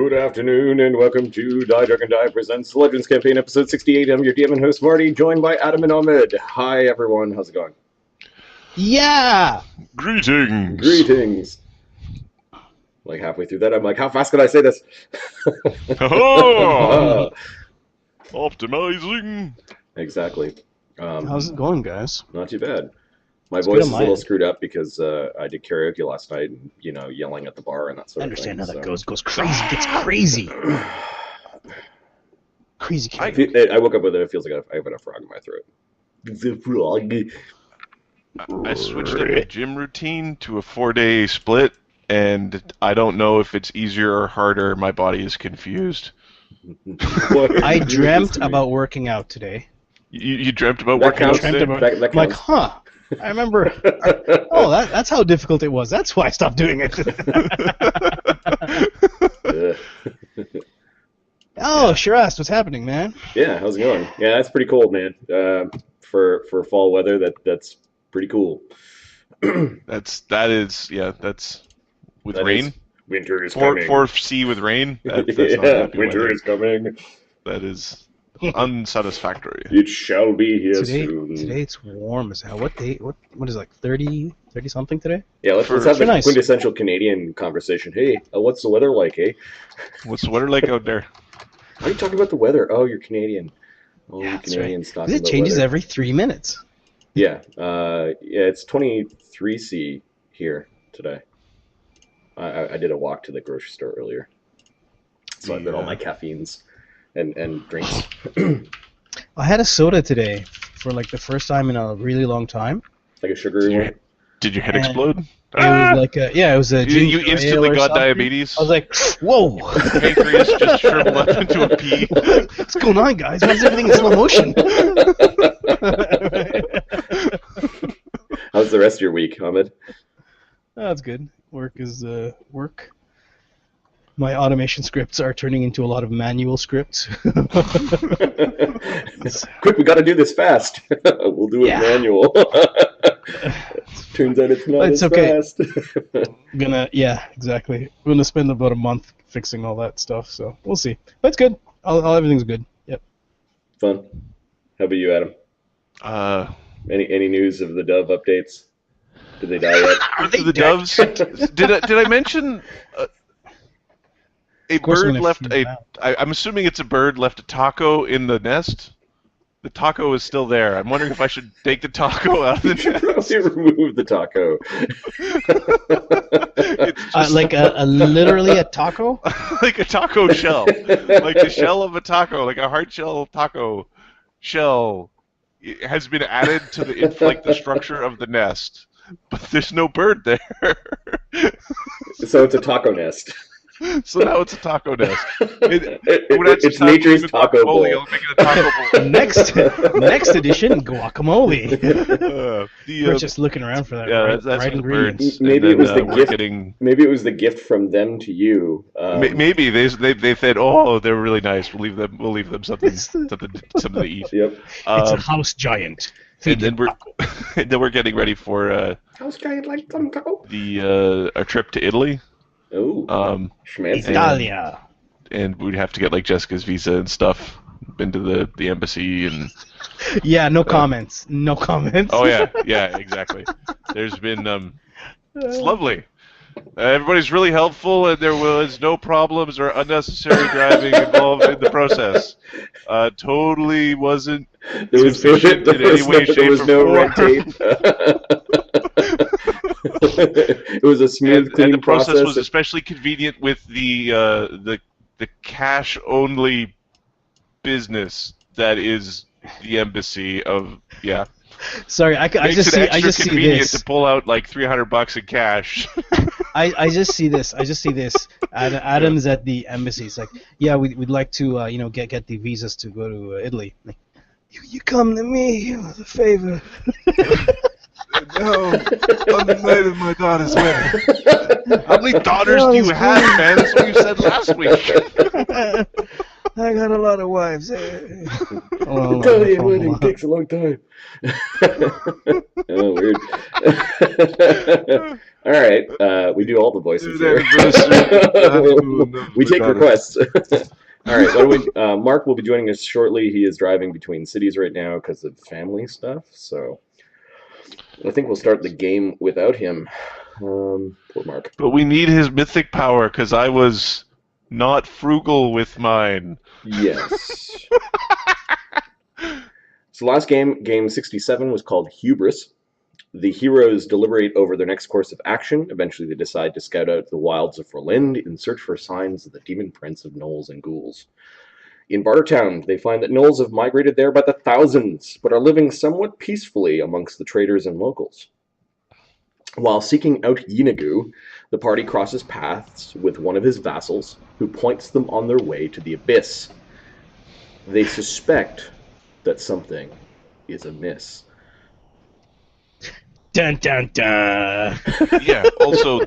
Good afternoon and welcome to DieDragonDie presents Legends Campaign episode 68. I'm your DM and host Marty, joined by Adam and Ahmed. Hi everyone, how's it going? Yeah! Greetings! Greetings! Like halfway through that, I'm like, how fast can I say this? Optimizing! Exactly. How's it going, guys? Not too bad. My It's voice good is on a my little end. screwed up because I did karaoke last night and, yelling at the bar and that sort I of thing. understand how that goes crazy, gets crazy. Crazy I kid. woke up with it, it feels like I have a frog in my throat. The frog. I switched up the gym routine to a 4-day split, and I don't know if it's easier or harder. My body is confused. I dreamt about working out today. You dreamt about That working out counts. today? That I'm like, counts. I remember. Oh, that's how difficult it was. That's why I stopped doing it. Oh, sure asked. What's happening, man? Yeah, how's it going? Yeah, that's pretty cold, man. For fall weather, that's pretty cool. That's with That rain. is- winter is coming. 4C with rain. That's not Yeah, happy winter weather. is coming. That is unsatisfactory. It shall be here Today soon. it's warm as hell. What day? What is it, like 30 something today? Yeah, let's have for the nice. quintessential Canadian conversation. Hey, what's the weather like, eh? What's the weather like out there? Why are you talking about the weather? Oh, you're Canadian. Oh, Yeah, you that's Canadians talking Because it about changes weather. every 3 minutes. Yeah, it's 23C here today. I did a walk to the grocery store earlier, so I got all my caffeines and drinks. I had a soda today for like the first time in a really long time. Like a sugary one. Did your head And- explode? It was like it was a You ginger instantly ale or got something. diabetes? I was like, whoa, Pancreas just shriveled up into a pea. what's going on, guys? Why is everything in slow motion? How's the rest of your week, Ahmed? That's good. Work is work. My automation scripts are turning into a lot of manual scripts. Quick, we got to do this fast. We'll do it Yeah. manual. Turns out it's not It's as okay. fast. Exactly. I'm gonna spend about a month fixing all that stuff, so we'll see. But it's good. Everything's good. Yep. Fun. How about you, Adam? Any news of the Dove updates? Did they die yet? Are they The dead? doves. Did I mention a course I'm bird gonna left freak out. I'm assuming it's a bird left a taco in the nest. The taco is still there. I'm wondering if I should take the taco out of the You should nest. probably remove the taco. It's just Like a literally a taco? like a taco shell, like the shell of a taco, like a hard shell taco shell. It has been added to the structure of the nest, but there's no bird there. So it's a taco nest. So now it's a taco nest. It would actually It's sound nature's like taco bowl. guacamole. I'll make it a taco bowl. Next edition, guacamole. We're The, just looking around for that yeah, that's right for the ingredients. birds. Maybe And it was the we're gift. getting- Maybe it was the gift from them to you. Maybe they said, "Oh, they're really nice. We'll leave them something It's the- something to eat." Yep. It's a house giant. And then we're getting ready for House giant like taco. our trip to Italy. Oh, schmancy. Italia. And we'd have to get like Jessica's visa and stuff. Been to the embassy and Yeah, no comments. No comments. oh yeah, exactly. There's been it's lovely. Everybody's really helpful, and there was no problems or unnecessary driving involved in the process. Totally wasn't. There was sufficient in any way, there shape, was or no form. red tape. It was a smooth, clean And the process was process. especially convenient with the cash only business that is the embassy of Sorry, I Makes just it see. extra I just see convenient this. to pull out like $300 in cash. I just see this. Adam's at the embassy. It's like, yeah, we'd like to get the visas to go to Italy. Like, you come to me with a favor. No, on the night of my daughter's wedding. How many daughters do you have, man? That's what you said last week. I got a lot of wives. Italian wedding takes a long time. Oh, weird. All right, we do all the voices here. We take requests. All right, what do we? Mark will be joining us shortly. He is driving between cities right now because of family stuff. So I think we'll start the game without him. Poor Mark. But we need his mythic power because I was not frugal with mine. Yes. So last game, game 67, was called Hubris. The heroes deliberate over their next course of action. Eventually, they decide to scout out the wilds of Forlind in search for signs of the demon prince of gnolls and ghouls. In Bartertown, they find that gnolls have migrated there by the thousands, but are living somewhat peacefully amongst the traders and locals. While seeking out Yeenoghu, the party crosses paths with one of his vassals, who points them on their way to the Abyss. They suspect that something is amiss. Dun dun dun. Yeah. Also,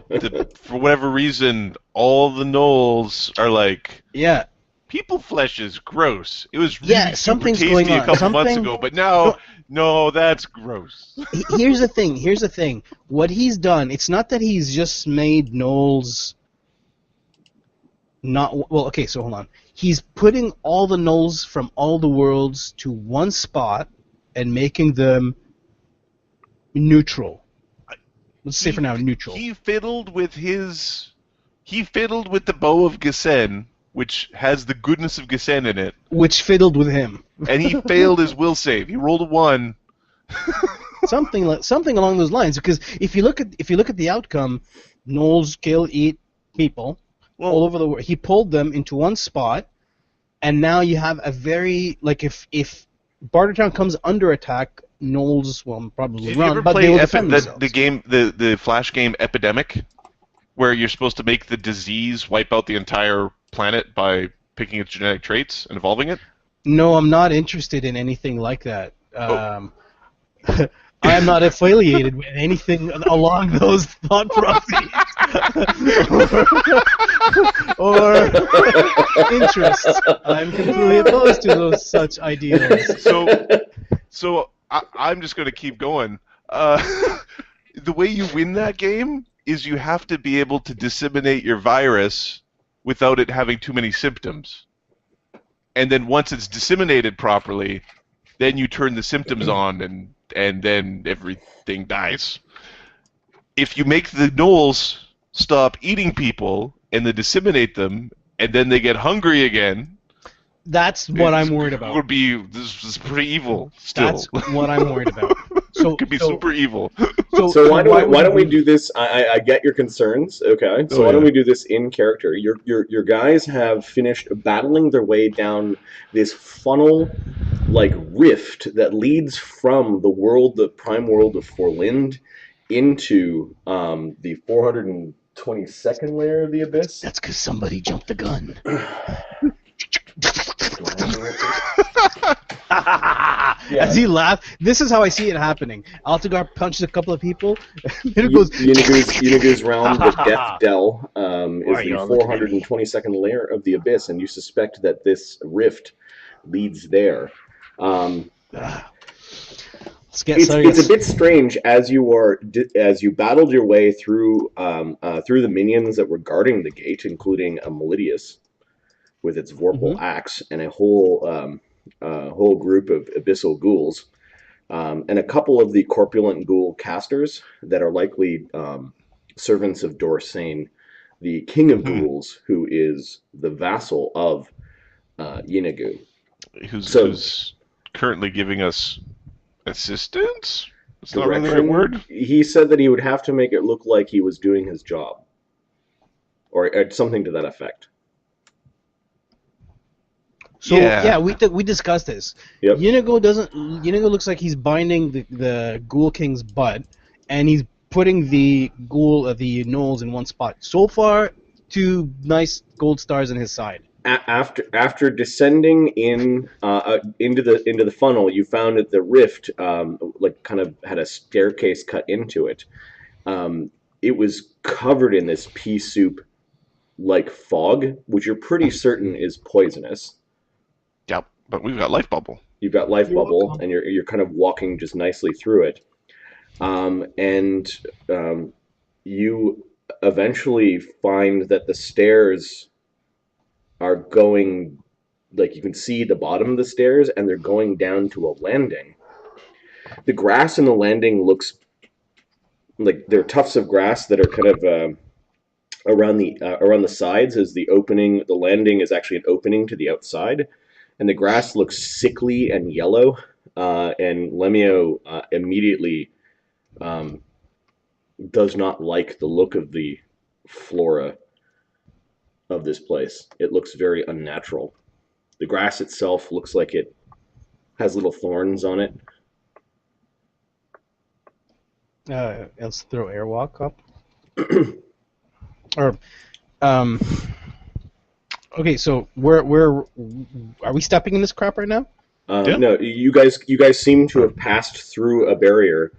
for whatever reason, all the gnolls are like, Yeah. people flesh is gross. It was really something's super going tasty on. a couple months ago, but now, no, that's gross. Here's the thing. What he's done, it's not that he's just made gnolls not well. Okay, so hold on. He's putting all the gnolls from all the worlds to one spot and making them neutral. Let's say for now neutral. He fiddled with the bow of Gesen, which has the goodness of Gesen in it, Which fiddled with him. and he failed his will save. He rolled a 1. something along those lines. Because if you look at the outcome, gnolls kill, eat people all over the world. He pulled them into one spot, and now you have a very if Bartertown comes under attack, gnolls will probably Did you run, ever but play they will defend themselves. the Flash game Epidemic, where you're supposed to make the disease wipe out the entire planet by picking its genetic traits and evolving it? No, I'm not interested in anything like that. I am not affiliated with anything along those thought processes or interests. I'm completely opposed to those such ideals. So I'm just going to keep going. The way you win that game is you have to be able to disseminate your virus without it having too many symptoms. And then once it's disseminated properly, then you turn the symptoms on, and then everything dies. If you make the gnolls stop eating people and then disseminate them, and then they get hungry again, that's what I'm worried about. This is pretty evil still. That's what I'm worried about. So it could be super evil. So why don't we do this? I get your concerns. Okay, so why don't we do this in character? Your guys have finished battling their way down this funnel like rift that leads from the prime world of Forlind into the 422nd layer of the Abyss. That's because somebody jumped the gun. As he laughed, this is how I see it happening. Altagar punches a couple of people, and it goes. Yeenoghu's realm, the Death Dell, is the 422nd layer of the Abyss, and you suspect that this rift leads there. It's a bit strange as you battled your way through the minions that were guarding the gate, including a Melidius with its Vorpal axe and a whole group of Abyssal ghouls, and a couple of the corpulent ghoul casters that are likely servants of Dorsane, the king of ghouls, who is the vassal of Yeenoghu. Who's currently giving us assistance? That's not really the right word. He said that he would have to make it look like he was doing his job, or something to that effect. So yeah, we discussed this. Yep. Yeenoghu looks like he's binding the Ghoul King's butt, and he's putting the gnolls in one spot. So far, 2 nice gold stars on his side. After descending into the funnel, you found that the rift kind of had a staircase cut into it. It was covered in this pea soup like fog, which you're pretty certain is poisonous. But we've got life bubble. You've got life You're bubble, welcome. and you're kind of walking just nicely through it. You eventually find that the stairs are going, like you can see the bottom of the stairs, and they're going down to a landing. The grass in the landing looks like they're tufts of grass that are kind of around the sides. As the opening, the landing is actually an opening to the outside, and the grass looks sickly and yellow. And Lemio immediately does not like the look of the flora of this place. It looks very unnatural. The grass itself looks like it has little thorns on it. Let's throw airwalk up. Or, okay, so where are we stepping in this crap right now? Yeah. No, you guys seem to have passed through a barrier.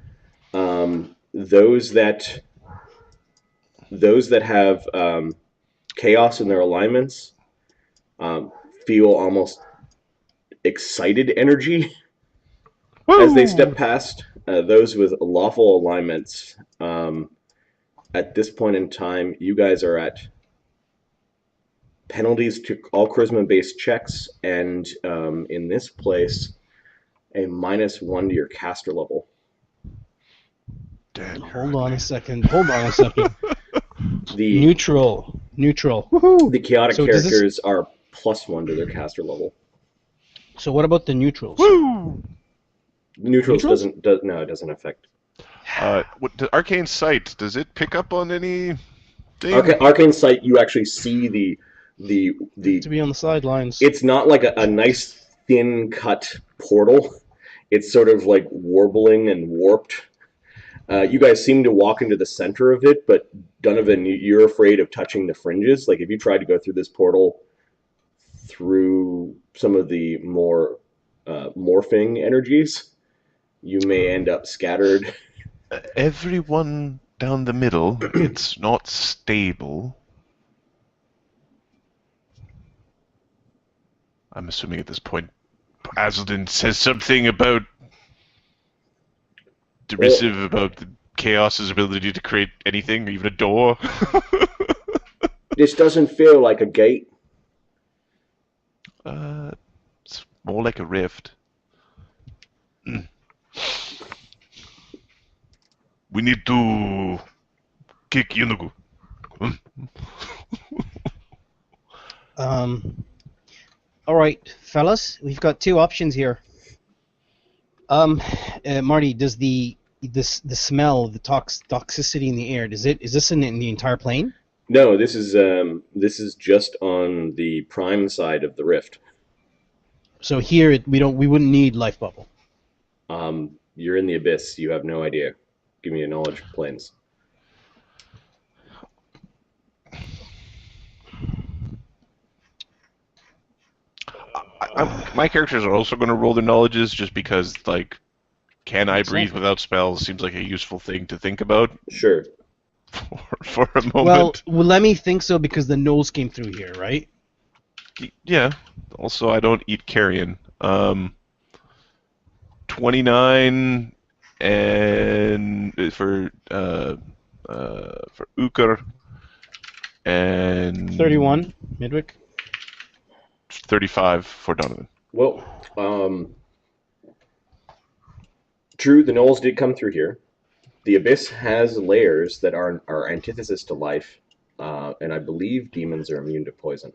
Those that have chaos in their alignments feel almost excited energy as they step past. Those with lawful alignments, at this point in time, you guys are at penalties to all charisma-based checks, and in this place, a -1 to your caster level. Damn. Hold on a second. The Neutral. Woohoo! the chaotic So does this- characters are +1 to their caster level. So what about the neutrals? Woo! The neutrals Neutrals? it doesn't affect. Arcane Sight, does it pick up on any thing? Arcane Sight, you actually see the To be on the sidelines. it's not like a nice thin cut portal. It's sort of like warbling and warped. You guys seem to walk into the center of it, but Donovan, you're afraid of touching the fringes. Like if you tried to go through this portal through some of the more morphing energies, you may end up scattered. Everyone down the middle, it's not stable. I'm assuming at this point, Azildin says something about derisive about the Chaos's ability to create anything, even a door. This doesn't feel like a gate. It's more like a rift. We need to kick Yeenoghu. All right, fellas, we've got two options here. Marty, does the smell, the toxicity in the air, is this in the entire plane? No, this is just on the prime side of the rift. So here we wouldn't need life bubble. You're in the abyss. You have no idea. Give me a knowledge planes. My characters are also going to roll their knowledges just because, like, can I Makes breathe sense. without spells seems like a useful thing to think about Sure. for a Well, moment. let me think so because the nose came through here, right? Yeah. Also, I don't eat carrion. 29 and for Ukar and 31, Midwick. 35 for Donovan. Well, true, the gnolls did come through here. The abyss has layers that are antithesis to life, and I believe demons are immune to poison.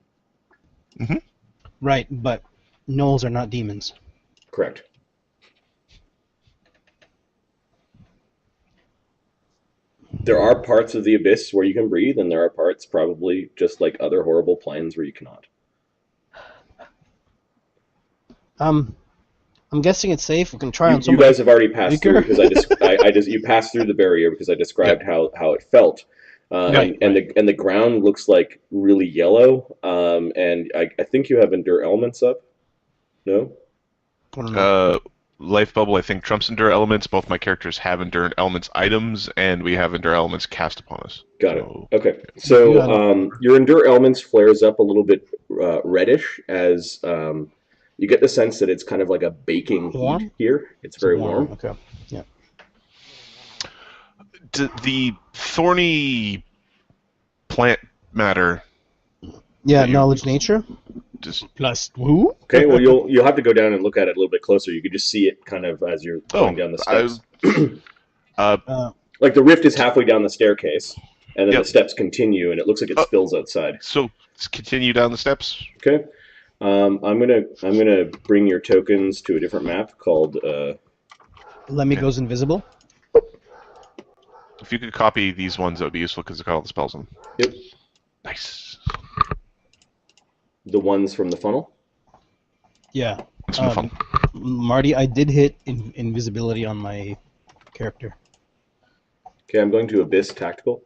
Right, but gnolls are not demons. Correct. There are parts of the abyss where you can breathe, and there are parts, probably just like other horrible planes, where you cannot. I'm guessing it's safe. We can try on You somebody. guys have already passed through because you passed through the barrier because I described how it felt. And the ground looks like really yellow. And I think you have Endure Elements up. No? I don't know. Life Bubble, I think, trumps Endure Elements. Both my characters have Endure Elements items, and we have Endure Elements cast upon us. Got So- it. Okay. So your Endure Elements flares up a little bit reddish as You get the sense that it's kind of like a baking Warm? heat here. It's very warm. Okay. Yeah. The thorny plant matter. Yeah, knowledge nature. Just Plus who? Okay, well you'll have to go down and look at it a little bit closer. You could just see it kind of as you're going down the steps. Like the rift is halfway down the staircase, and then the steps continue, and it looks like it spills outside. So let's continue down the steps. Okay, I'm gonna bring your tokens to a different map called. Lemmy goes invisible. If you could copy these ones, that would be useful because they got all the spells on them. Yep. Nice. The ones from the funnel. Yeah. From the funnel. Marty, I did hit invisibility on my character. Okay, I'm going to Abyss Tactical.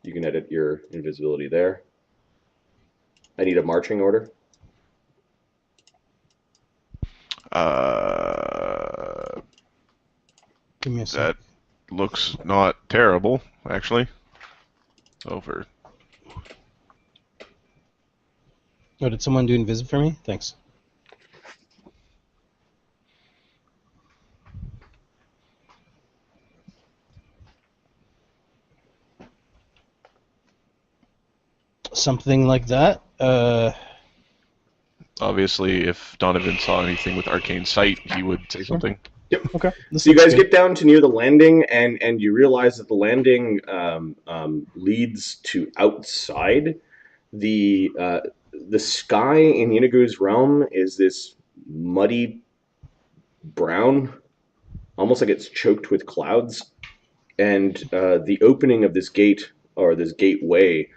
You can edit your invisibility there. I need a marching order. Give me a sec. That looks not terrible, actually. Over. Oh, did someone do invis for me? Thanks. Something like that. Obviously, if Donovan saw anything with arcane sight, he would say something. Yep. Okay. So you guys get down to near the landing, and you realize that the landing leads to outside. The sky in Yeenoghu's realm is this muddy brown, almost like it's choked with clouds. And the opening of this gate, or this gateway,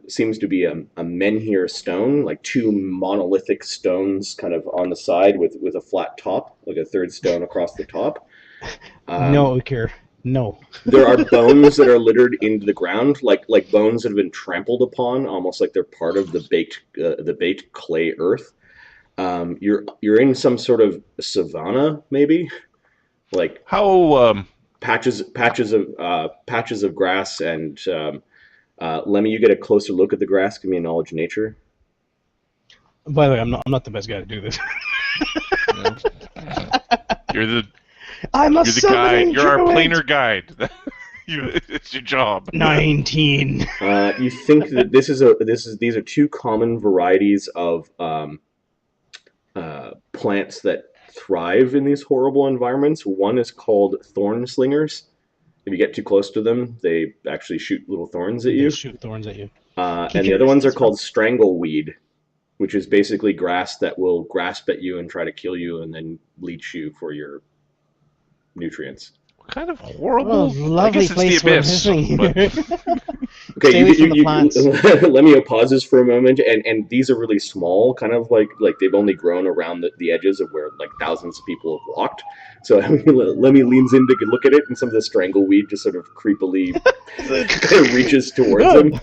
seems to be a menhir stone, like two monolithic stones kind of on the side with a flat top, like a third stone across the top. No, Iker. No. There are bones that are littered into the ground, like bones that have been trampled upon, almost like they're part of the baked clay earth. You're in some sort of savanna, maybe, like how patches of grass. And Lemmy, you get a closer look at the grass. Give me a knowledge nature. By the way, I'm not the best guy to do this. You're the I'm a You're the guide. You're our druid. planar guide. It's your job. 19. You think that these are two common varieties of plants that thrive in these horrible environments. One is called thorn slingers. If you get too close to them, they actually shoot little thorns at you. They shoot thorns at you. And the other ones are called strangleweed, which is basically grass that will grasp at you and try to kill you and then leech you for your nutrients. What kind of horrible? Oh, lovely I guess it's the abyss. Okay, Stay away from the plants. Lemio pauses for a moment, and these are really small, kind of like they've only grown around the edges of where like thousands of people have walked. So Lemmy leans in to look at it, and some of the strangleweed just sort of creepily reaches towards him.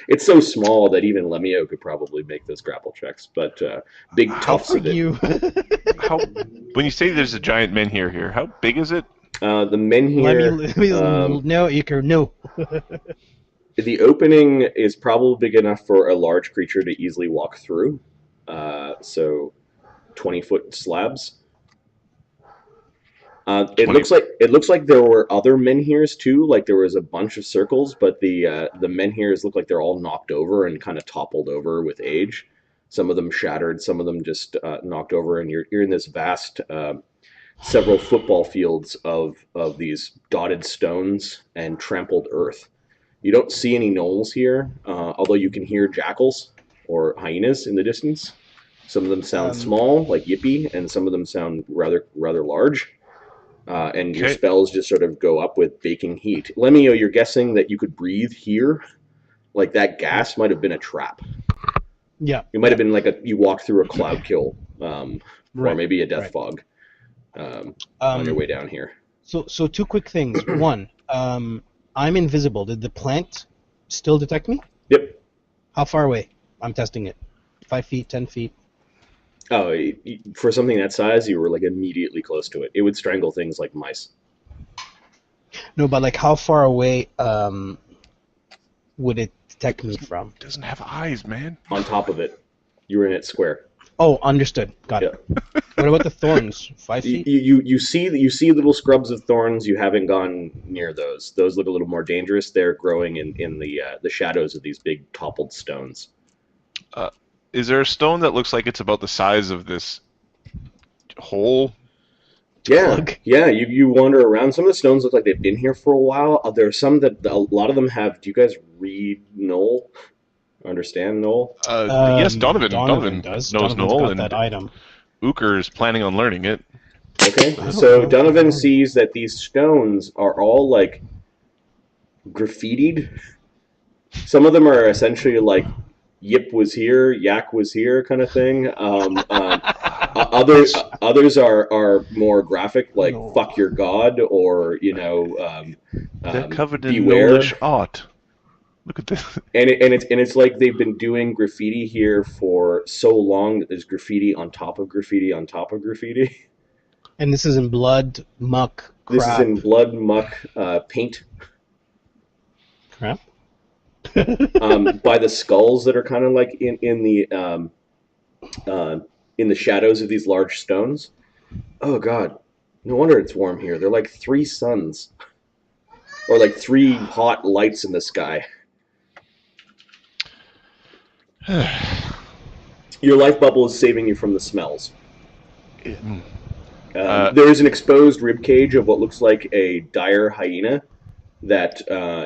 It's so small that even Lemio could probably make those grapple checks, but big tufts of it. When you say there's a giant menhir here, how big is it? The menhir. No, Iker, no. The opening is probably big enough for a large creature to easily walk through. So 20-foot slabs. It looks like there were other menhirs too. Like there was a bunch of circles, but the menhirs look like they're all knocked over and kind of toppled over with age. Some of them shattered, some of them just knocked over, and you're in this vast, several football fields of these dotted stones and trampled earth. You don't see any gnolls here, although you can hear jackals or hyenas in the distance. Some of them sound small, like Yippee, and some of them sound rather large. And your spells just sort of go up with baking heat. Lemio, you're guessing that you could breathe here? Like that gas might have been a trap. Yeah. It might have been like you walk through a cloud kill, or maybe a death fog on your way down here. So two quick things. One, I'm invisible. Did the plant still detect me? Yep. How far away? I'm testing it. 5 feet, 10 feet? Oh, for something that size, you were like immediately close to it. It would strangle things like mice. No, but like how far away would it detect me from? It doesn't have eyes, man. On top of it. You were in it square. Oh, understood. Got it. What about the thorns? 5 feet? You see little scrubs of thorns. You haven't gone near those. Those look a little more dangerous. They're growing in the shadows of these big toppled stones. Is there a stone that looks like it's about the size of this hole? Yeah, yeah. You wander around. Some of the stones look like they've been here for a while. There are some that a lot of them have. Do you guys read Knoll? Understand Knoll? Yes, Donovan does. knows Donovan's Knoll, got and that item. Uker is planning on learning it. Okay, so Donovan sees that these stones are all like graffitied. Some of them are essentially like "Yip was here, Yak was here" kind of thing. Others are more graphic, like "Fuck your god" or They're covered in beware. Knowlish art. Look at this. And it's like they've been doing graffiti here for so long that there's graffiti on top of graffiti on top of graffiti. And this is in blood, muck, crap. This is in blood, muck, paint. Crap. By the skulls that are kind of like in the shadows of these large stones. Oh God, no wonder it's warm here. They're like 3 suns, or like 3 hot lights in the sky. Your life bubble is saving you from the smells. There is an exposed rib cage of what looks like a dire hyena. That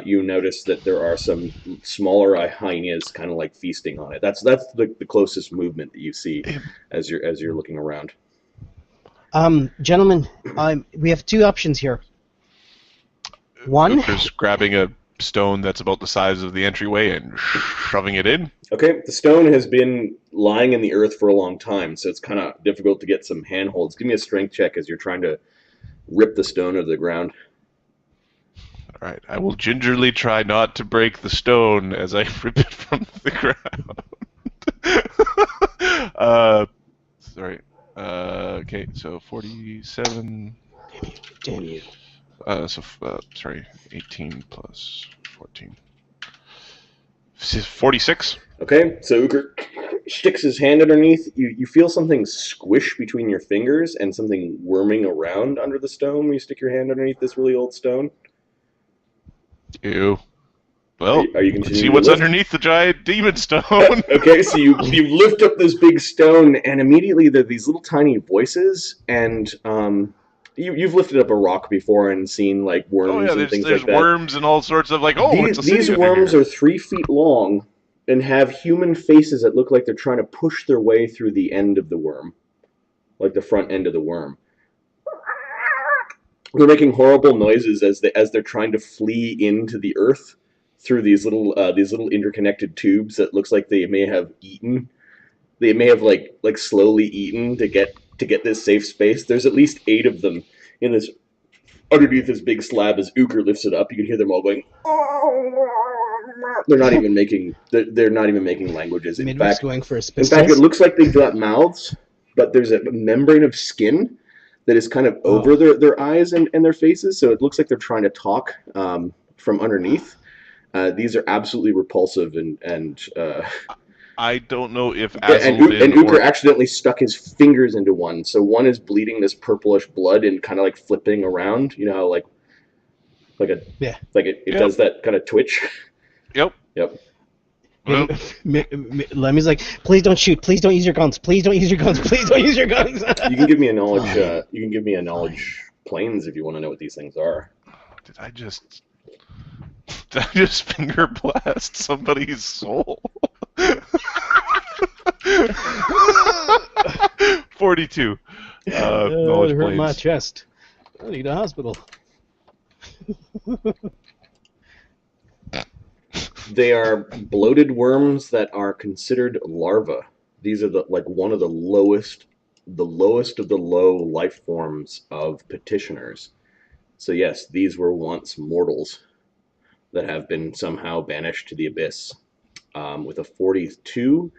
you notice that there are some smaller hyenas kind of like feasting on it. That's the closest movement that you see as you're looking around. Gentlemen, we have 2 options here. One, Uker's grabbing a stone that's about the size of the entryway and shoving it in. Okay, the stone has been lying in the earth for a long time, so it's kind of difficult to get some handholds. Give me a strength check as you're trying to rip the stone out of the ground. All right, I will gingerly try not to break the stone as I rip it from the ground. Sorry. Okay, so 47. damn you. Sorry, 18 plus 14. 46. Okay, so Uker sticks his hand underneath. You feel something squish between your fingers and something worming around under the stone when you stick your hand underneath this really old stone. Ew. Well, are you continuing see to what's lift? Underneath the giant demon stone. Okay, so you lift up this big stone, and immediately there are these little tiny voices, and you've lifted up a rock before and seen like worms and things like that. There's worms and all sorts of like, these worms are 3 feet long and have human faces that look like they're trying to push their way through the end of the worm, like the front end of the worm. They're making horrible noises as they're trying to flee into the earth through these little interconnected tubes that looks like they may have eaten. They may have like slowly eaten to get this safe space. There's at least 8 of them in this underneath this big slab. As Uker lifts it up, you can hear them all going. They're not even making languages. In fact, going for a it looks like they've got mouths, but there's a membrane of skin that is kind of over their eyes and their faces, so it looks like they're trying to talk from underneath. These are absolutely repulsive, and I don't know if Uker accidentally stuck his fingers into one, so one is bleeding this purplish blood and kind of like flipping around. You know how it does that kind of twitch. Yep. Lemmy's like, please don't shoot. Please don't use your guns. Please don't use your guns. Please don't use your guns. You can give me a knowledge. You can give me a knowledge planes if you want to know what these things are. Did I just finger blast somebody's soul? 42. Knowledge it hurt planes. my chest. I need a hospital. They are bloated worms that are considered larvae. These are one of the lowest of the low life forms of petitioners. So yes, these were once mortals that have been somehow banished to the abyss. With a 42,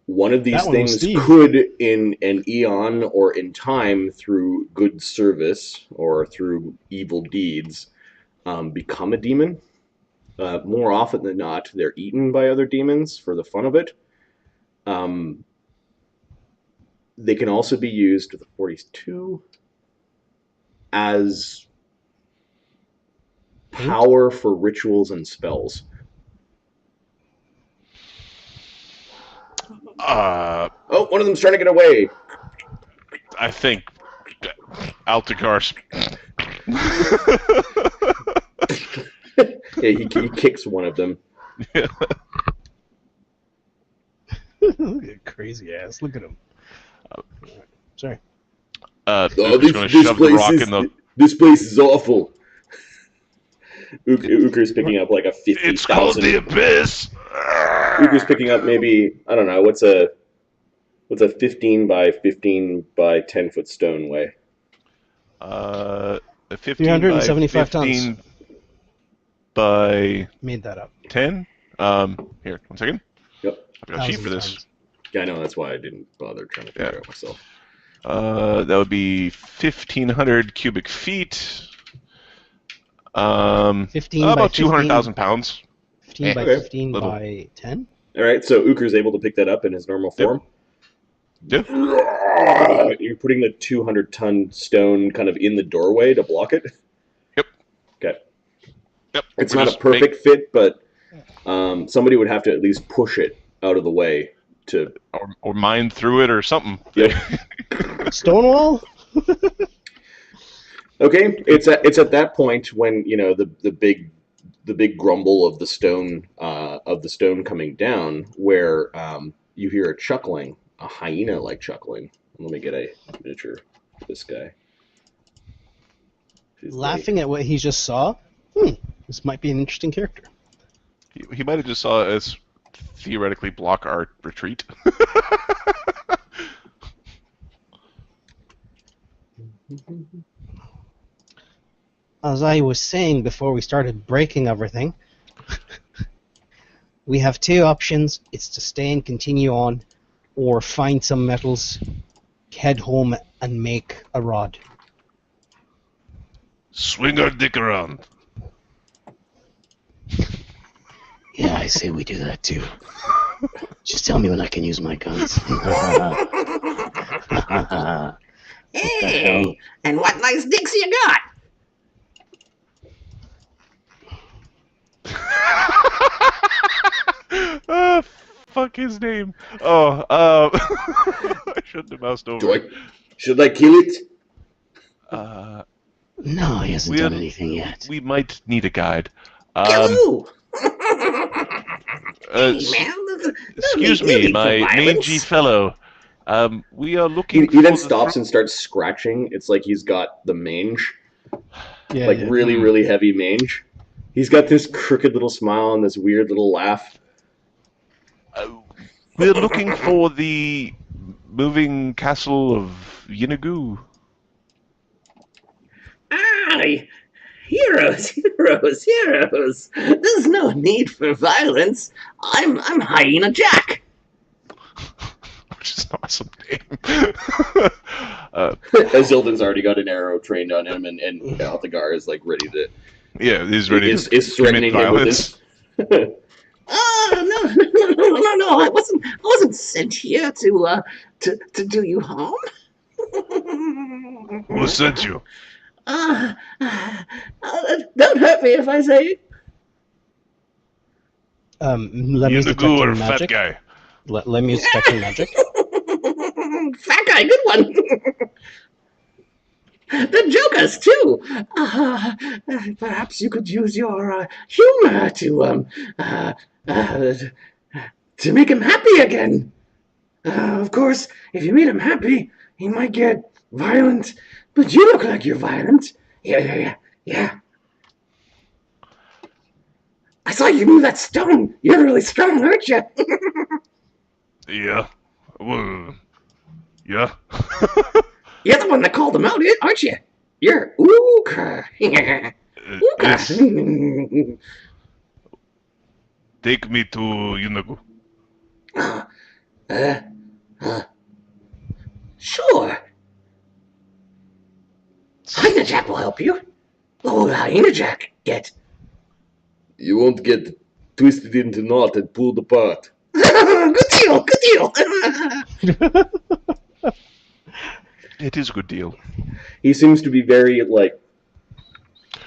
one of these things could, in an eon or in time, through good service or through evil deeds, become a demon. More often than not, they're eaten by other demons for the fun of it. They can also be used with the 42 as power for rituals and spells. One of them's trying to get away. I think Altigar's. Yeah, he kicks one of them. Yeah. Look at crazy ass. Look at him. Sorry. This place is awful. Uker's picking up like a 50,000. It's called the Abyss. Uker's picking up maybe, I don't know, what's a 15 by 15 by 10 foot stone weigh? A 15 375 by 15 tons. By made that up. 10. Here, 1 second. Yep. I've got a sheet for this. Yeah, I know. That's why I didn't bother trying to figure it out myself. That would be 1,500 cubic feet. 15 about 200,000 pounds. 15 by 15 by 10. All right, so Uker's able to pick that up in his normal form. Yep. You're putting the 200-ton stone kind of in the doorway to block it. Yep. Okay. Yep. It's not a perfect fit, but somebody would have to at least push it out of the way to, or mine through it or something. Yep. Stonewall. Okay, it's at that point when the big grumble of the stone coming down, where you hear a chuckling, a hyena-like chuckling. Let me get a miniature of this guy. Laughing at what he just saw. This might be an interesting character. He might have just saw it as theoretically block our retreat. As I was saying before we started breaking everything, we have two options. It's to stay and continue on, or find some metals, head home, and make a rod. Swing our dick around. Yeah, I say we do that too. Just tell me when I can use my guns. Hey, and what nice dicks you got? Fuck his name. I shouldn't have moused over. Should I kill it? No, he hasn't done anything yet. We might need a guide. Hello. Hey, man, excuse me, my mangy fellow. We are looking. He then stops and starts scratching. It's like he's got the mange, really, really heavy mange. He's got this crooked little smile and this weird little laugh. We're looking for the moving castle of Yeenoghu. Aye, heroes. There's no need for violence. I'm Hyena Jack. Which is an awesome name. Zildin's already got an arrow trained on him, and Altagar is like ready to. Yeah, he's ready. Is threatening him with this. No! I wasn't sent here to do you harm. Who sent you? Don't hurt me if I say. Let me use detecting magic. Fat guy. Let me use detecting magic. Fat guy, good one. The jokers too. Perhaps you could use your humor to make him happy again. Of course, if you made him happy, he might get violent. But you look like you're violent. Yeah. I saw you move that stone. You're really strong, aren't you? Yeah. Well, yeah. You're the one that called him out, aren't you? You're Ooka. Ooka. Take me to Yeenoghu. Sure. Hyena Jack will help you. What will Hyena Jack get? You won't get twisted into knot and pulled apart. Good deal, good deal. It is a good deal. He seems to be very, like,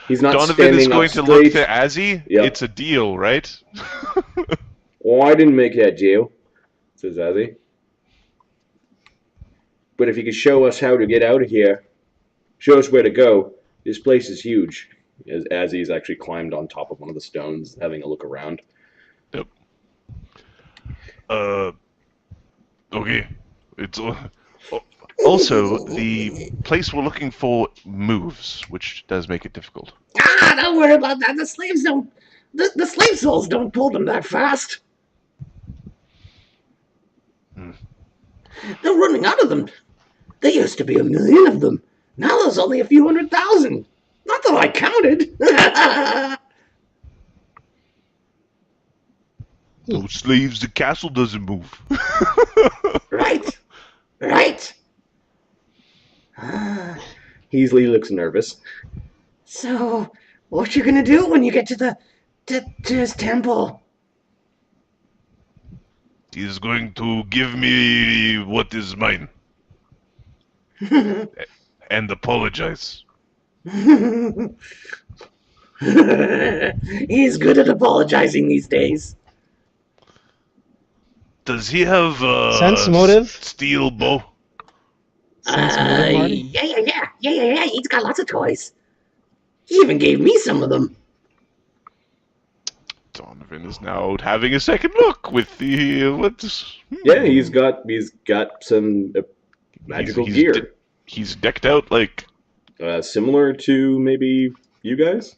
he's not Donovan standing is going up to look straight. to Azzy. Yep. It's a deal, right? Oh, I didn't make that deal, says Azzy. But if you could show us how to get out of here, show us where to go. This place is huge. As he's actually climbed on top of one of the stones, having a look around. Yep. Okay. It's also the place we're looking for moves, which does make it difficult. Don't worry about that. The slaves don't. The slave souls don't pull them that fast. They're running out of them. There used to be 1 million of them. Now there's only a few 100,000. Not that I counted. No slaves, the castle doesn't move. Right. He looks nervous. So, what you gonna do when you get to his temple? He's going to give me what is mine. And apologize. He's good at apologizing these days. Does he have Sense motive? steel bow? Sense motive, Marty? Yeah. He's got lots of toys. He even gave me some of them. Donovan is now having a second look with the what's. Yeah, he's got some magical gear. He's decked out like similar to maybe you guys.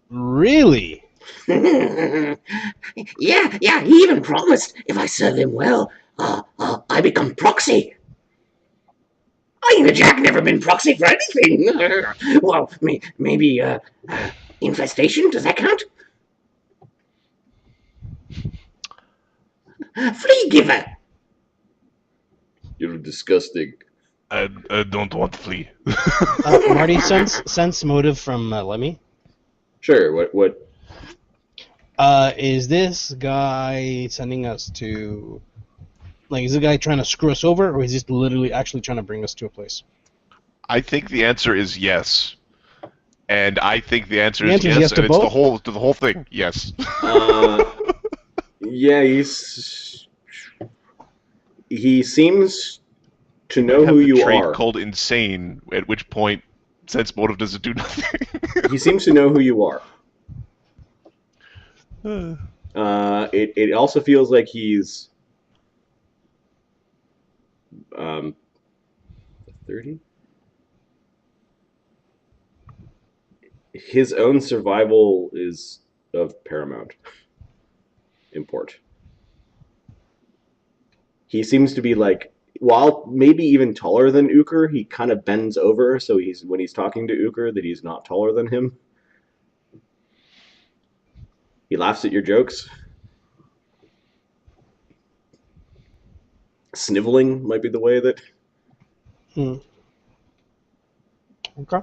Really? Yeah. He even promised if I serve him well, I become proxy. Jack never been proxy for anything. Well, maybe infestation. Does that count? Flea giver. You're disgusting. I don't want flea. Marty, sense motive from Lemmy. Sure. What? Is this guy sending us to... Like, is the guy trying to screw us over, or is he literally actually trying to bring us to a place? I think the answer is yes. And I think the answer is yes, to and it's both? the whole thing. Yes. Yeah, he seems to know who you trait are. Called insane. At which point, sense motive doesn't do nothing. He seems to know who you are. It also feels like he's 30. His own survival is of paramount import. He seems to be like, while maybe even taller than Uker, he kind of bends over, so when he's talking to Uker, that he's not taller than him. He laughs at your jokes. Sniveling might be the way that... Okay.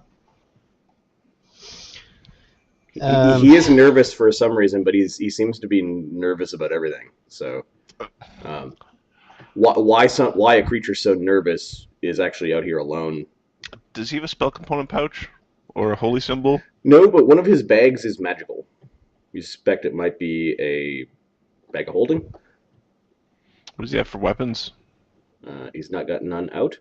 He is nervous for some reason, but he seems to be nervous about everything. So, why a creature so nervous is actually out here alone? Does he have a spell component pouch or a holy symbol? No, but one of his bags is magical. You suspect it might be a bag of holding. What does he have for weapons? He's not got none out.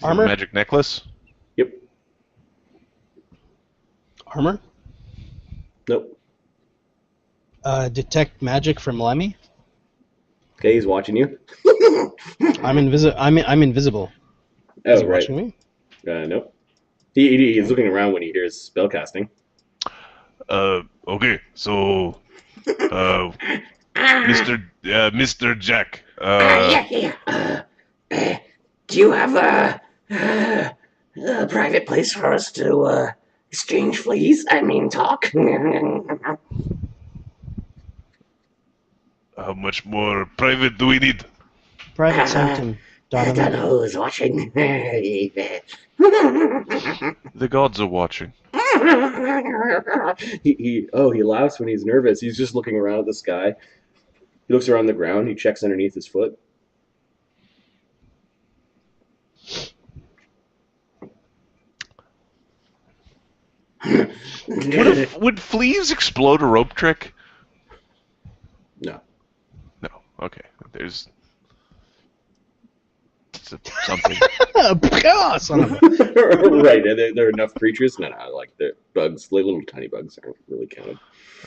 Armor? Magic necklace? Yep. Armor? Nope. Detect magic from Lemmy? Okay, he's watching you. I'm invisible. Oh, Is he right. watching me? Nope. He's looking around when he hears spellcasting. Okay, so, Mr. Jack, Do you have a private place for us to exchange fleas? I mean, talk. how much more private do we need? Private sanctum. I don't Donovan. know who's watching. The gods are watching. he laughs when he's nervous. He's just looking around at the sky. He looks around the ground. He checks underneath his foot. Would fleas explode a rope trick? No. No. Okay. There's something. Son of a... Right. There are enough creatures. No. Like the bugs, little tiny bugs aren't really counted.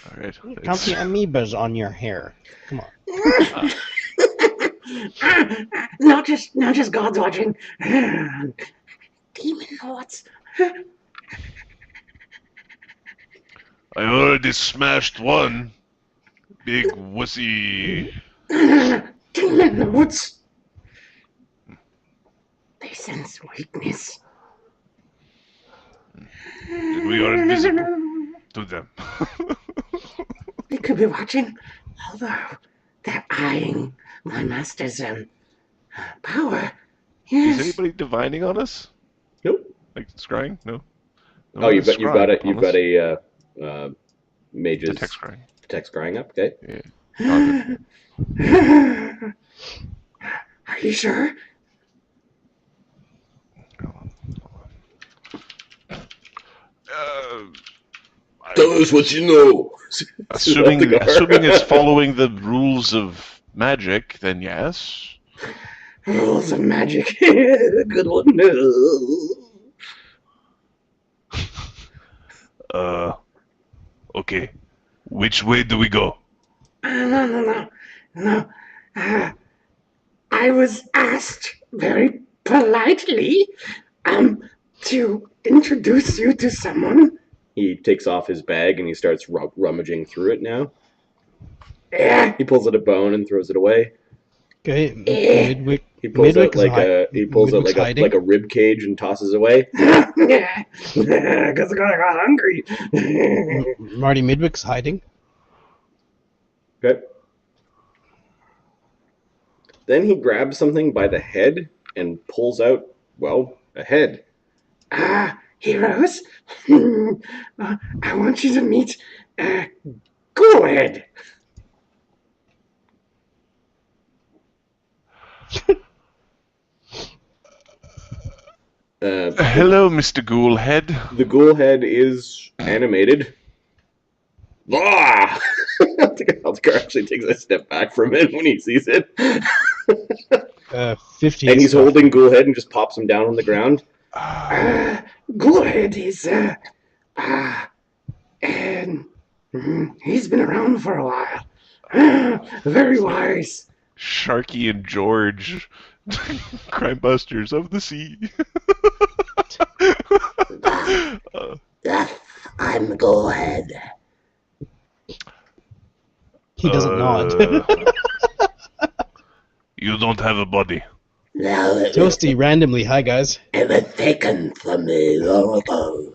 All right. Count the amoebas on your hair. Come on. Not just God's watching. Demon thoughts. I already smashed one. Big wussy. Demon thoughts. They sense weakness. And we are invisible to them. They could be watching, although they're eyeing my master's power. Yes. Is anybody divining on us? Nope. Like scrying? No. Oh, you've got a mage's detect scrying. Detect scrying up. Okay. Yeah. Are you sure? Tell us what you know. Assuming it's following the rules of magic, then yes. Rules of magic. Good one. Okay. Which way do we go? No. I was asked very politely to introduce you to someone. He takes off his bag and he starts rummaging through it now. Yeah. He pulls out a bone and throws it away. Okay, He pulls out like a a rib cage and tosses away. Yeah, because I got hungry. Marty Midwick's hiding. Okay. Then he grabs something by the head and pulls out, a head. Heroes, I want you to meet Ghoul. Hello, Mr. Ghoulhead. The ghoul head is animated. Altacar actually takes a step back from it when he sees it. 50. And he's holding ghoul head and just pops him down on the ground. Ghoulhead is and he's been around for a while. Very wise. Sharky and George, crime busters of the sea. I'm Ghoulhead. He doesn't nod. You don't have a body. No, Toasty randomly. Hi, guys. it was taken from me long ago.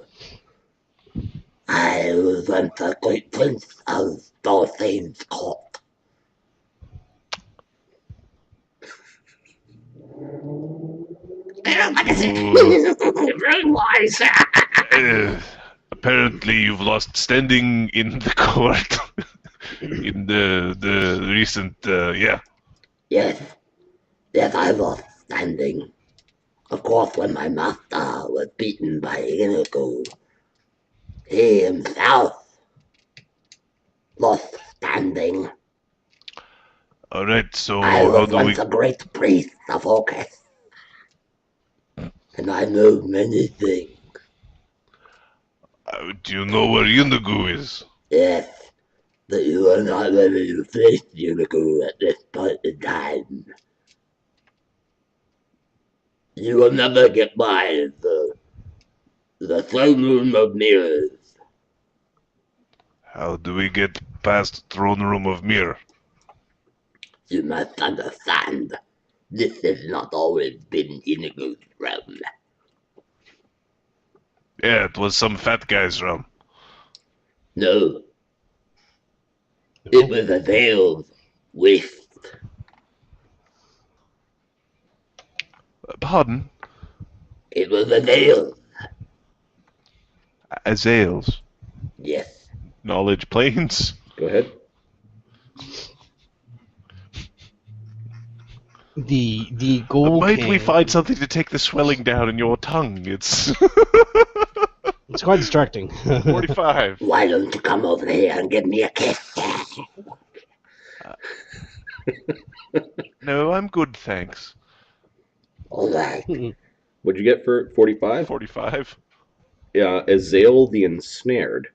I was once the great prince of Dolphin's court. Very wise. Apparently, you've lost standing in the court. In the recent, Yes, I lost standing. Of course, when my master was beaten by Yeenoghu, he himself lost standing. Alright, so I how was do we... once a great priest of Orcus, and I know many things. do you know where Yeenoghu is? Yes, but you are not ready to face Yeenoghu at this point in time. You will never get by the throne room of mirrors. How do we get past throne room of mirror? You must understand, this has not always been Yeenoghu's realm. Yeah, it was some fat guy's realm. No. It was a veiled waste. Pardon? It was a veil. Azales. Yes. Knowledge planes. Go ahead. The Ghoul Might King. we find something to take the swelling down in your tongue? It's It's quite distracting. 45. Why don't you come over here and give me a kiss? No, I'm good, thanks. All right. What'd you get for 45? 45. Yeah, Azael the Ensnared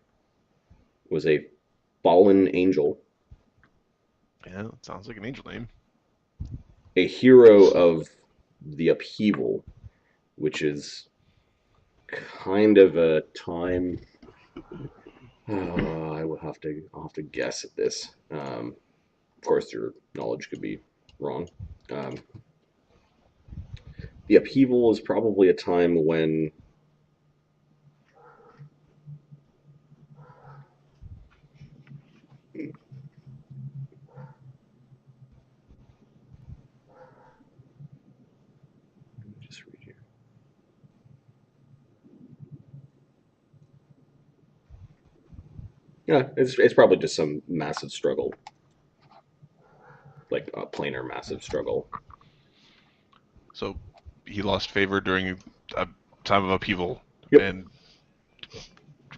was a fallen angel, Yeah, it sounds like an angel name. a hero of the upheaval, which is kind of a time. I'll have to guess at this. Of course, your knowledge could be wrong. The upheaval is probably a time when just read here. Yeah, it's probably just some massive struggle, like a planar massive struggle. So he lost favor during a time of upheaval. Yep. And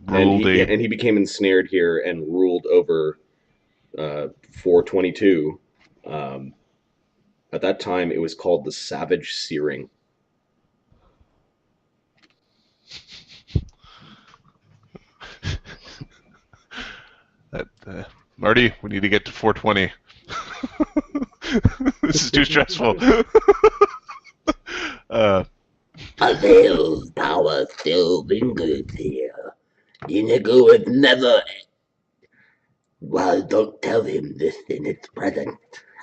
ruled and he became ensnared here and ruled over 422. At that time, it was called the Savage Searing. Marty, we need to get to 420. This is too stressful. Azael's power still lingers here. Yeenoghu would never... Well, don't tell him this in its presence,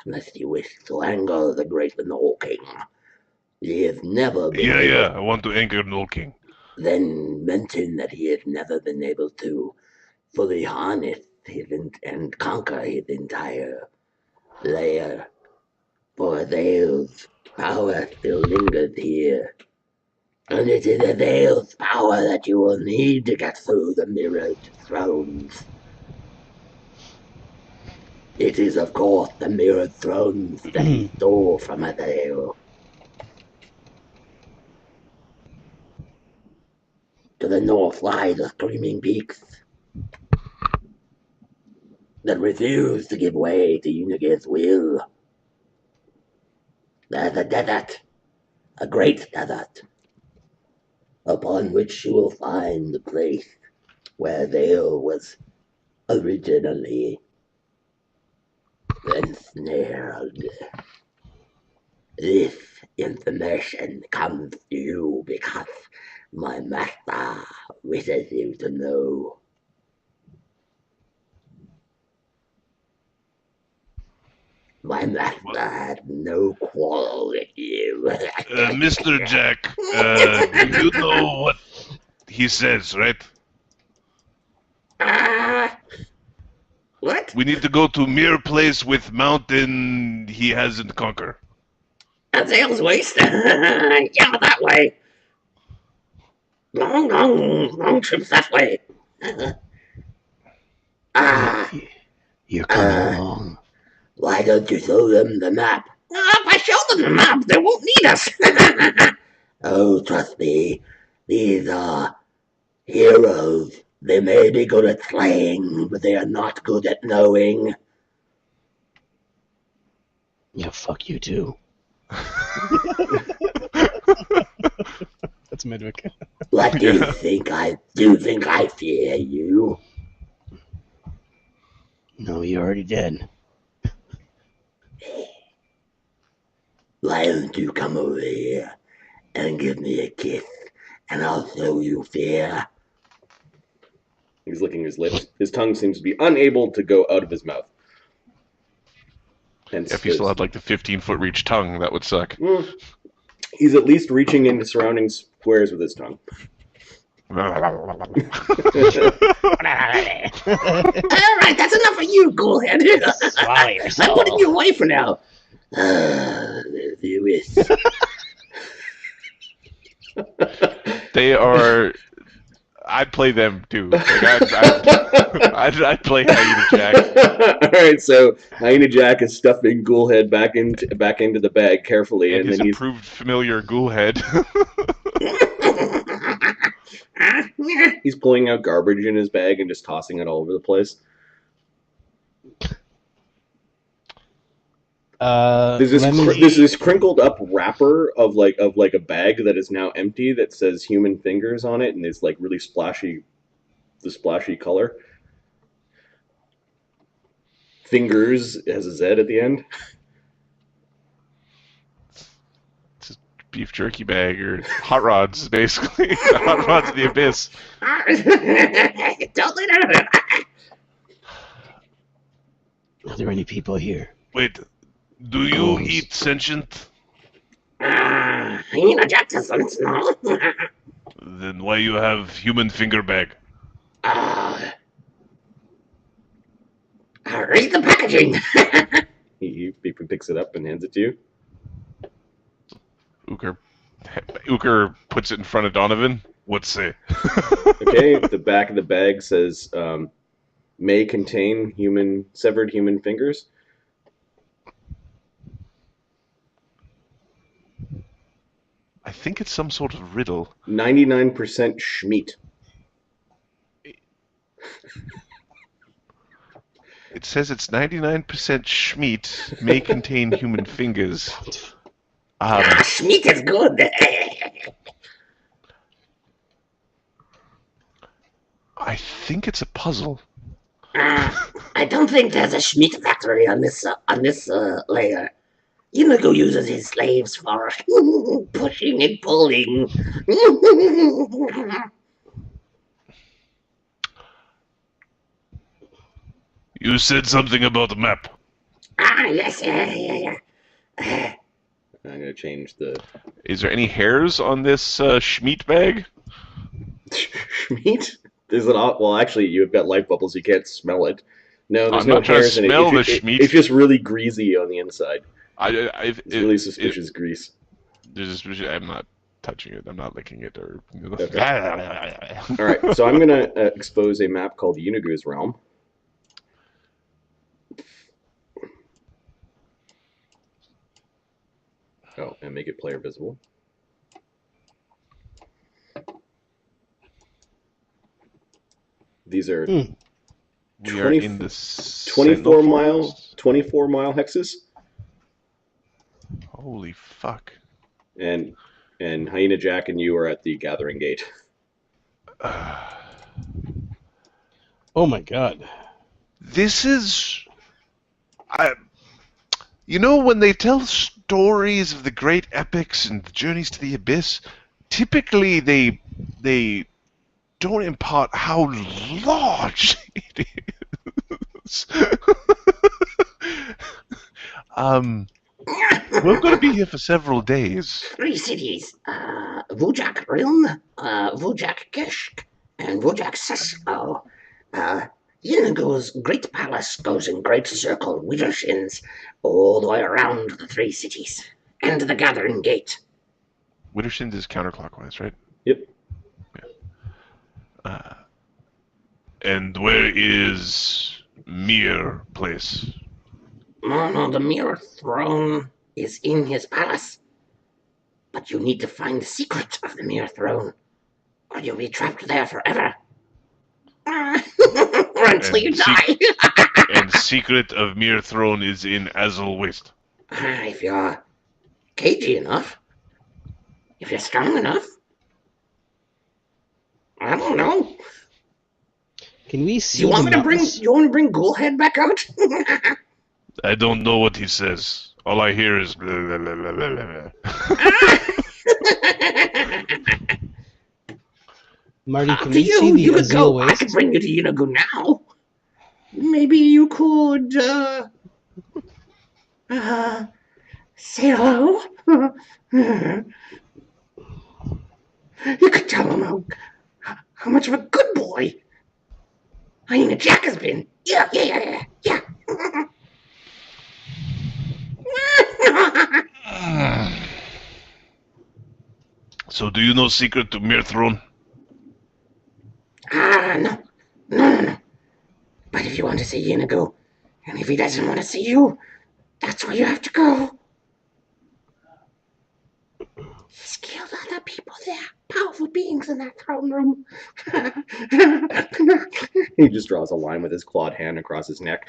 unless you wish to anger the great Ghoul King. He has never been Yeah, I want to anger Ghoul King. Then mention that he has never been able to fully harness and conquer his entire lair. For Azael's power still lingers here. And it is Azael's power that you will need to get through the mirrored thrones. It is, of course, the mirrored thrones that he stole from Azael. To the north lie the screaming peaks that refuse to give way to Yeenoghu's will. There's a desert, a great desert, upon which you will find the place where Azael was originally ensnared. This information comes to you because my master wishes you to know. My master had no quarrel with you. Mr. Jack, you know what he says, right? What? We need to go to Mirror Place with mountain he hasn't conquered. Azael's waste? Yeah, that way. Long trips that way. You're coming along. Why don't you show them the map? If I show them the map, they won't need us. Oh, trust me. These are heroes. They may be good at slaying, but they are not good at knowing. Yeah, fuck you too. That's Midwick. What do you think I do? Think I fear you? No, you already did. Why don't you come over here and give me a kiss, and I'll show you fear. He's licking his lips. His tongue seems to be unable to go out of his mouth. If he still had like the 15-foot reach tongue, that would suck. He's at least reaching into surrounding squares with his tongue. Alright, that's enough of you, Ghoulhead. Swallow your soul. I'm putting you away for now. There you is. They are I'd play them too. Like, I'd play Hyena Jack. All right, so Hyena Jack is stuffing Ghoulhead back into the bag carefully, And and his then improved familiar Ghoulhead. he's pulling out garbage in his bag and just tossing it all over the place. There's this crinkled up wrapper of like a bag that is now empty that says human fingers on it, and it's like really splashy color. Fingers has a Z at the end. It's a beef jerky bag or hot rods, basically. Hot rods of the abyss. Don't let her. Are there any people here? Wait, do you eat sentient? Jack doesn't know. Then why you have human finger bag? Read the packaging. He picks it up and hands it to you. Uker puts it in front of Donovan. What's say? Okay, the back of the bag says, may contain severed human fingers. I think it's some sort of riddle. 99% Schmeat. It says it's 99% Schmeat, may contain human fingers. Schmeat is good. I think it's a puzzle. I don't think there's a Schmeat factory on this layer. Yeenoghu uses his slaves for pushing and pulling. You said something about a map. Yes, yeah. I'm gonna change the. Is there any hairs on this Schmeat bag? Schmeat? Is it all? Well, actually, you've got light bubbles. You can't smell it. No, there's I'm no not trying to hairs in it. smell the Schmeat. It's just really greasy on the inside. It's really suspicious grease. I'm not touching it. I'm not licking it. Or. Okay. All right, so I'm gonna expose a map called Yeenoghu's Realm. Oh, and make it player visible. These are We are in the 24 mile hexes. Holy fuck! And Hyena Jack and you are at the Gathering Gate. Oh my god! This is, you know, when they tell stories of the great epics and the journeys to the abyss, typically they don't impart how large it is. We're going to be here for several days. 3 cities: Vujak Riln, Vujak Keshk, and Vujak Sesko. Yeenoghu's great palace goes in great circle, Widdershins, all the way around the 3 cities, and the Gathering Gate. Widdershins is counterclockwise, right? Yep. Yeah. And where is Mir place? No, the Mirror Throne is in his palace. But you need to find the secret of the Mirror Throne, or you'll be trapped there forever. Or until you die. And secret of Mir Throne is in Abyssal Waste. If you're cagey enough, if you're strong enough, I don't know. Can we see? You want me to bring Ghoulhead back out? I don't know what he says. All I hear is blah, blah, blah, blah, blah, blah. Marty, can to we see the you could Abyssal go. I Waste? could bring you to Yeenoghu now. Maybe you could say hello. You could tell him how much of a good boy Hyena Jack has been. Yeah. So do you know secret to Mir Throne? see Yeenoghu. And if he doesn't want to see you, that's where you have to go. He's killed other people there. Powerful beings in that throne room. He just draws a line with his clawed hand across his neck.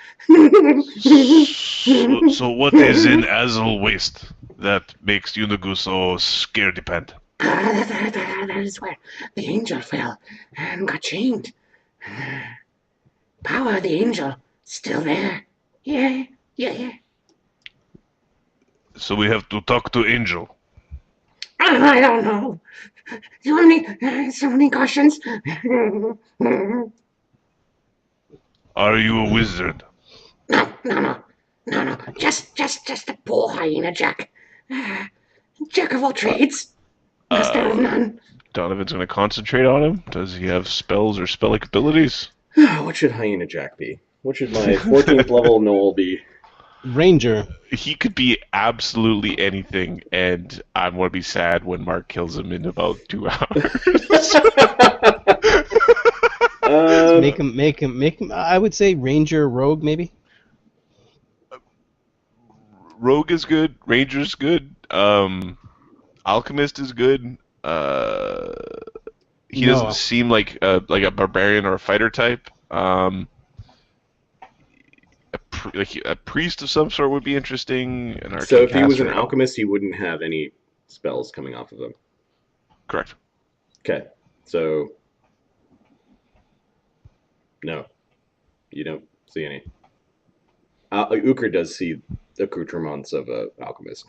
So what is in Abyssal waste that makes Yeenoghu so scared-dependent? That is where the angel fell and got chained. Power of the angel still there. Yeah. So we have to talk to Angel. I don't know. So many questions. Are you a wizard? No. Just a poor hyena jack. Jack of all trades. Master of none. Donovan's going to concentrate on him. Does he have spells or spell-like abilities? What should Hyena Jack be? What should my 14th level Knoll be? Ranger. He could be absolutely anything, and I'm going to be sad when Mark kills him in about 2 hours. Make him. I would say Ranger, Rogue, maybe. Rogue is good. Ranger's good. Alchemist is good. He doesn't seem like a barbarian or a fighter type. A priest of some sort would be interesting. So if he was an alchemist, he wouldn't have any spells coming off of him. Correct. Okay, so no, you don't see any. Ukr does see accoutrements of an alchemist.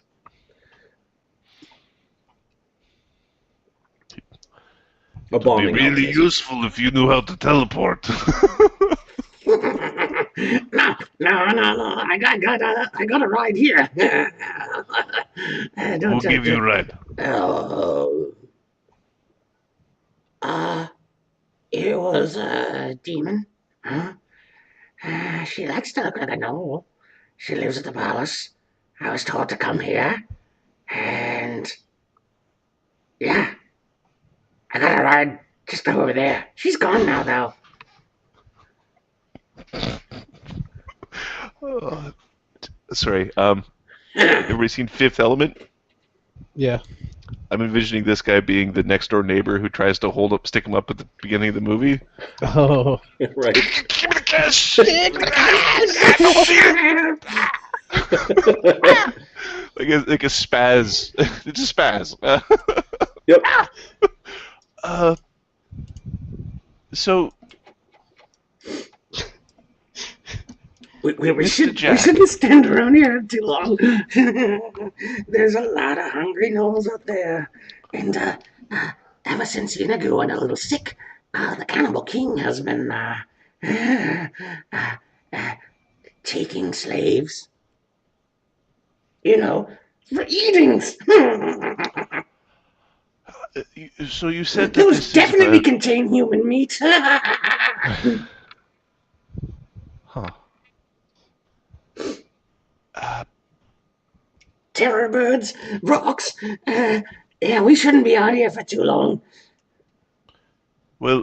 It would be really useful if you knew how to teleport. No. I got a ride here. We'll give you a ride. It was a demon. Huh? She likes to look like a gnoll. She lives at the palace. I was told to come here. And yeah. I got a ride just over there. She's gone now, though. Sorry. Everybody seen Fifth Element? Yeah. I'm envisioning this guy being the next door neighbor who tries to stick him up at the beginning of the movie. Oh. Right. Give me the cash! like a spaz. It's a spaz. Yep. So we shouldn't stand around here too long. There's a lot of hungry gnolls out there, and ever since Yeenoghu went a little sick, the cannibal king has been taking slaves. You know, for eatings. So you said that those definitely contain human meat. Huh. Terror birds, rocks. Yeah, we shouldn't be out here for too long. Well,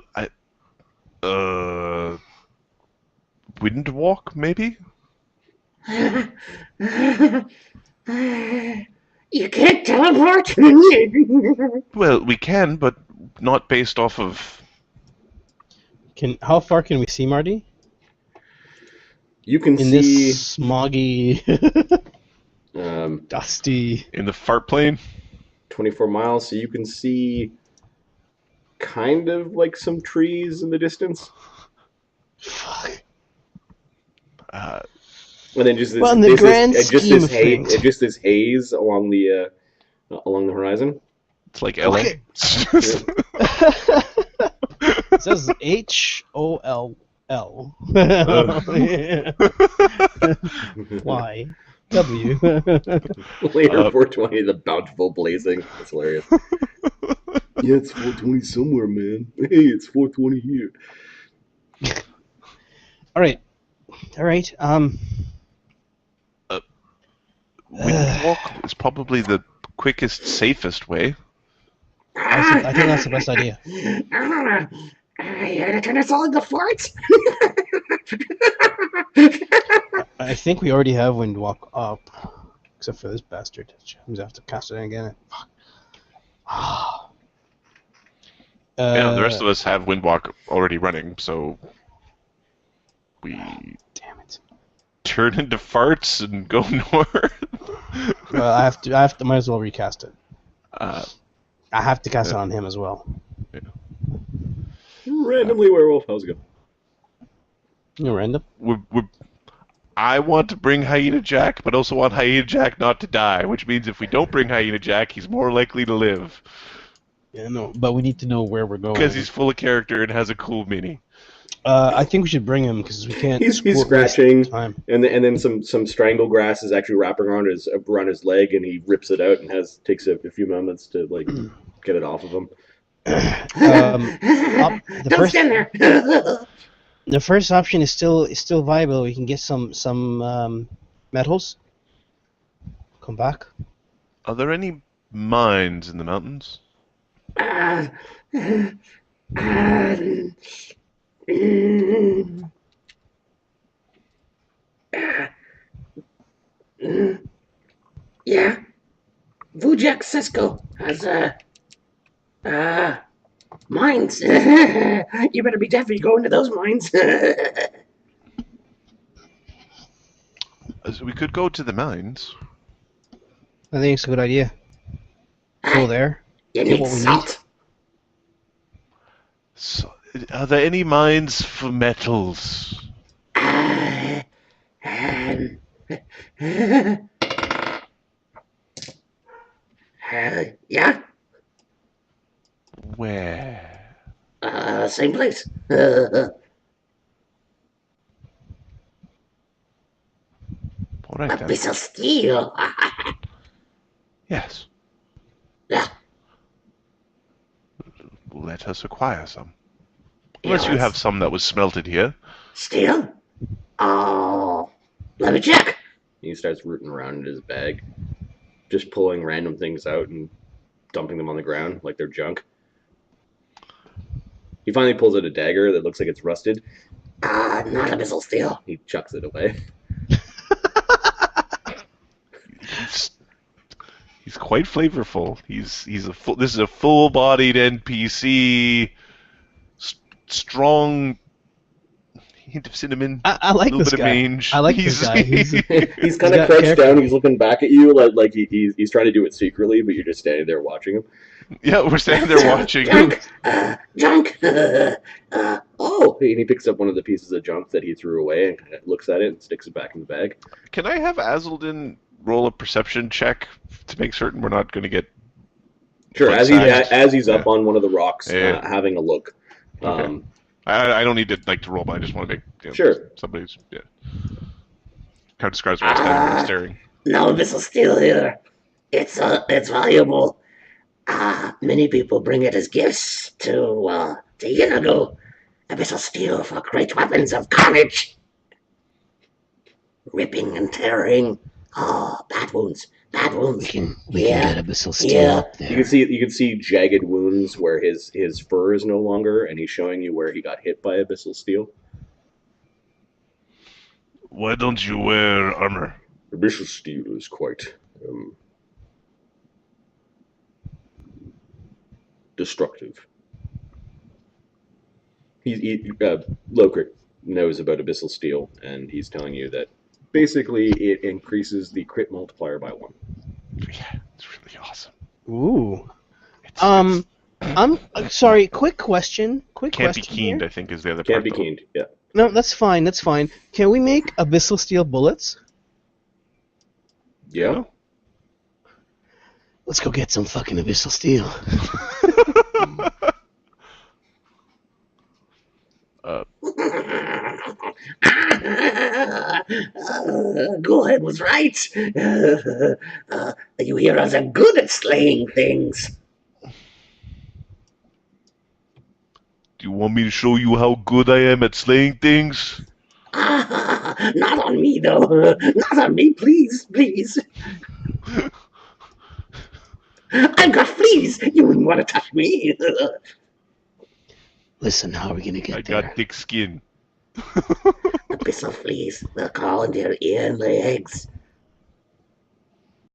wind walk maybe? You can't teleport? Well, we can, but not based off of... How far can we see, Marty? You can in see... this smoggy, dusty... In the fart plane? 24 miles, so you can see kind of like some trees in the distance. Fuck. And then just this, well, in the grand scheme of things, just this haze along the horizon. It's like LA. Okay. It says HOLL. Y W. Later 420, the bountiful blazing. That's hilarious. Yeah, it's 420 somewhere, man. Hey, it's 420 here. All right. Wind walk is probably the quickest, safest way. I think that's the best idea. You gotta turn us all into farts? I think we already have Windwalk up, except for this bastard. I'm gonna have to cast it again. Fuck. Yeah, the rest of us have Windwalk already running, so we Damn it. turn into farts and go north. Well, I have to. Might as well recast it. Uh, I have to cast it on him as well. Randomly werewolf. How's it going? You random? I want to bring Hyena Jack, but also want Hyena Jack not to die, which means if we don't bring Hyena Jack, he's more likely to live. Yeah, no, but we need to know where we're going. Because he's full of character and has a cool mini. I think we should bring him because we can't. He's scratching, time. and then some strangle grass is actually wrapping around his leg, and he rips it out and takes a few moments to like get it off of him. Don't stand there. The first option is still viable. We can get some metals. Come back. Are there any mines in the mountains? Yeah. Vujak Cisco has mines. You better be deaf if you go into those mines. So we could go to the mines. I think it's a good idea. Go there. You Get need what we salt. So, are there any mines for metals? Yeah. Where? Same place. All right then. Abyssal steel. Yes. Yeah. Let us acquire some. Unless you have some that was smelted here. Steel? Oh. Let me check. He starts rooting around in his bag, just pulling random things out and dumping them on the ground like they're junk. He finally pulls out a dagger that looks like it's rusted. Not abyssal steel. He chucks it away. He's quite flavorful. This is a full-bodied NPC, strong hint of cinnamon. I like this bit guy. Of mange. I like this guy. He's kind he's of got crouched character. down. He's looking back at you like he's trying to do it secretly, but you're just standing there watching him. Yeah, we're standing there watching. Junk. Oh! And he picks up one of the pieces of junk that he threw away and looks at it and sticks it back in the bag. Can I have Azildin roll a perception check to make certain we're not going to get... Sure, as he's up Yeah. on one of the rocks, Yeah. having a look. Okay. I don't need to to roll, but I just want to make Sure. Somebody's kind of describes what I'm standing there staring. No abyssal steel here. It's valuable. Many people bring it as gifts to Yeenoghu. Abyssal steel for great weapons of carnage. Ripping and tearing. Oh, bad wounds. We can get Abyssal steel Yeah. up there. You can see jagged wounds where his fur is no longer, and he's showing you where he got hit by abyssal steel. Why don't you wear armor? Abyssal steel is quite destructive. Lokrik knows about abyssal steel, and he's telling you that basically it increases the crit multiplier by 1. Yeah, it's really awesome. Ooh. It's I'm sorry. Quick question. can't be keened, I think, is the other Can't part. be though. keened, yeah. No, that's fine. That's fine. Can we make abyssal steel bullets? Yeah? Let's go get some fucking Abyssal steel. Ghoulhead was right. You heroes are good at slaying things. Do you want me to show you how good I am at slaying things? Not on me, though. Not on me, please, please. I've got fleas. You wouldn't want to touch me. Listen, how are we gonna get I there? got thick skin. Abyssal fleas. They'll crawl into your ear and lay eggs.